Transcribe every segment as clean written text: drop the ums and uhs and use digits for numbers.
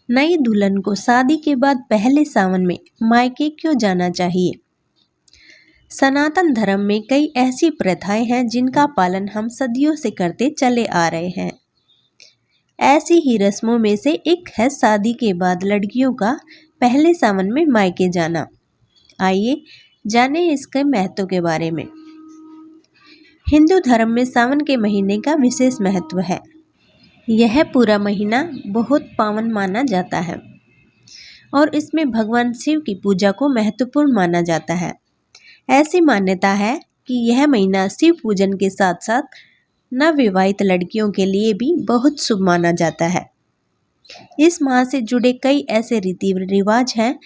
नई दुल्हन को शादी के बाद पहले सावन में मायके क्यों जाना चाहिए? सनातन धर्म में कई ऐसी प्रथाएं हैं जिनका पालन हम सदियों से करते चले आ रहे हैं। ऐसी ही रस्मों में से एक है शादी के बाद लड़कियों का पहले सावन में मायके जाना। आइए जानें इसके महत्व के बारे में। हिंदू धर्म में सावन के महीने का विशेष महत्व है। यह पूरा महीना बहुत पावन माना जाता है और इसमें भगवान शिव की पूजा को महत्वपूर्ण माना जाता है। ऐसी मान्यता है कि यह महीना शिव पूजन के साथ साथ नवविवाहित लड़कियों के लिए भी बहुत शुभ माना जाता है। इस माह से जुड़े कई ऐसे रीति रिवाज हैं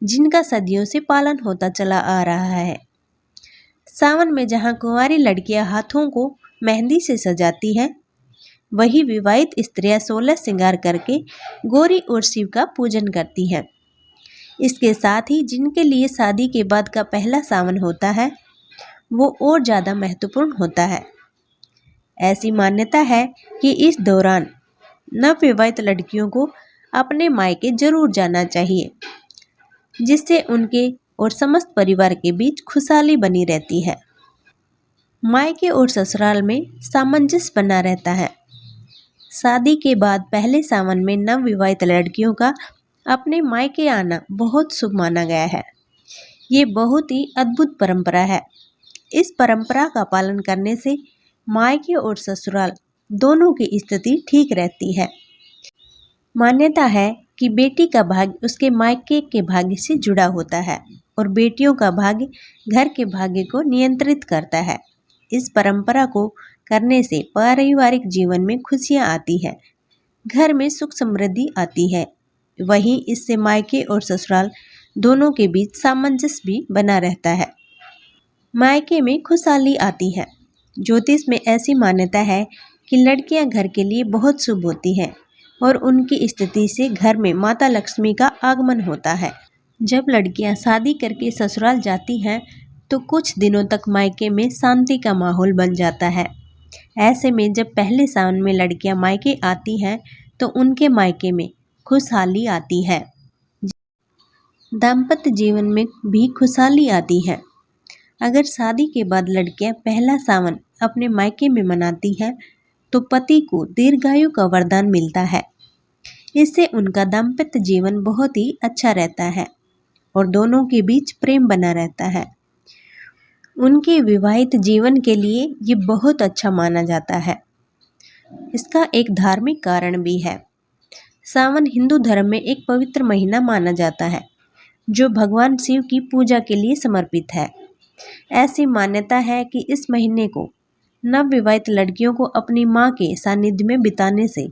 जिनका सदियों से पालन होता चला आ रहा है। सावन में जहां कुंवारी लड़कियां हाथों को मेहंदी से सजाती हैं, वही विवाहित स्त्रियां 16 श्रृंगार करके गौरी और शिव का पूजन करती हैं। इसके साथ ही जिनके लिए शादी के बाद का पहला सावन होता है वो और ज़्यादा महत्वपूर्ण होता है। ऐसी मान्यता है कि इस दौरान नवविवाहित लड़कियों को अपने मायके जरूर जाना चाहिए, जिससे उनके और समस्त परिवार के बीच खुशहाली बनी रहती है। मायके और ससुराल में सामंजस्य बना रहता है। शादी के बाद पहले सावन में नवविवाहित लड़कियों का अपने मायके आना बहुत शुभ माना गया है। ये बहुत ही अद्भुत परंपरा है। इस परंपरा का पालन करने से मायके और ससुराल दोनों की स्थिति ठीक रहती है। मान्यता है कि बेटी का भाग्य उसके मायके के भाग्य से जुड़ा होता है और बेटियों का भाग्य घर के भाग्य को नियंत्रित करता है। इस परंपरा को करने से पारिवारिक जीवन में खुशियां आती है, घर में सुख समृद्धि आती है। वहीं इससे मायके और ससुराल दोनों के बीच सामंजस्य भी बना रहता है। मायके में खुशहाली आती है। ज्योतिष में ऐसी मान्यता है कि लड़कियां घर के लिए बहुत शुभ होती हैं और उनकी स्थिति से घर में माता लक्ष्मी का आगमन होता है। जब लड़कियां शादी करके ससुराल जाती हैं तो कुछ दिनों तक मायके में शांति का माहौल बन जाता है। ऐसे में जब पहले सावन में लड़कियां मायके आती हैं तो उनके मायके में खुशहाली आती है। दाम्पत्य जीवन में भी खुशहाली आती है। अगर शादी के बाद लड़कियां पहला सावन अपने मायके में मनाती हैं तो पति को दीर्घायु का वरदान मिलता है। इससे उनका दाम्पत्य जीवन बहुत ही अच्छा रहता है और दोनों के बीच प्रेम बना रहता है। उनके विवाहित जीवन के लिए ये बहुत अच्छा माना जाता है। इसका एक धार्मिक कारण भी है। सावन हिंदू धर्म में एक पवित्र महीना माना जाता है जो भगवान शिव की पूजा के लिए समर्पित है। ऐसी मान्यता है कि इस महीने को नवविवाहित लड़कियों को अपनी मां के सानिध्य में बिताने से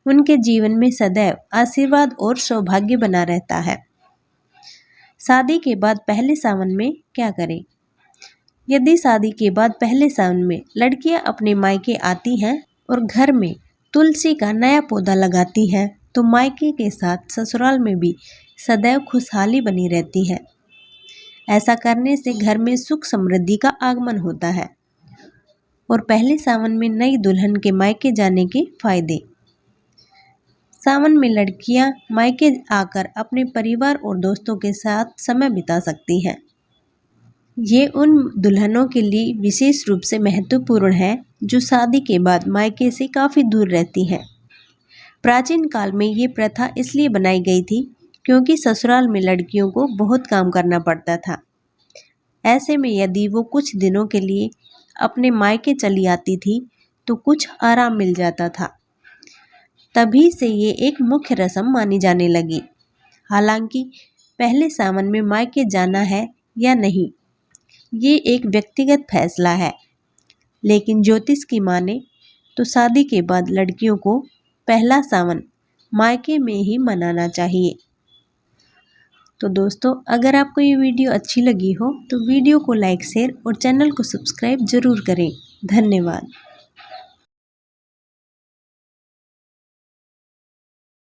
उनके जीवन में सदैव आशीर्वाद और सौभाग्य बना रहता है। शादी के बाद पहले सावन में क्या करें? यदि शादी के बाद पहले सावन में लड़कियां अपने मायके आती हैं और घर में तुलसी का नया पौधा लगाती हैं तो मायके के साथ ससुराल में भी सदैव खुशहाली बनी रहती है। ऐसा करने से घर में सुख समृद्धि का आगमन होता है। और पहले सावन में नई दुल्हन के मायके जाने के फायदे। सावन में लड़कियां मायके आकर अपने परिवार और दोस्तों के साथ समय बिता सकती हैं। ये उन दुल्हनों के लिए विशेष रूप से महत्वपूर्ण है जो शादी के बाद मायके से काफ़ी दूर रहती हैं। प्राचीन काल में ये प्रथा इसलिए बनाई गई थी क्योंकि ससुराल में लड़कियों को बहुत काम करना पड़ता था। ऐसे में यदि वो कुछ दिनों के लिए अपने मायके चली आती थी तो कुछ आराम मिल जाता था। तभी से ये एक मुख्य रस्म मानी जाने लगी। हालांकि पहले सावन में मायके जाना है या नहीं, ये एक व्यक्तिगत फैसला है, लेकिन ज्योतिष की माने तो शादी के बाद लड़कियों को पहला सावन मायके में ही मनाना चाहिए। तो दोस्तों, अगर आपको ये वीडियो अच्छी लगी हो तो वीडियो को लाइक, शेयर और चैनल को सब्सक्राइब जरूर करें। धन्यवाद।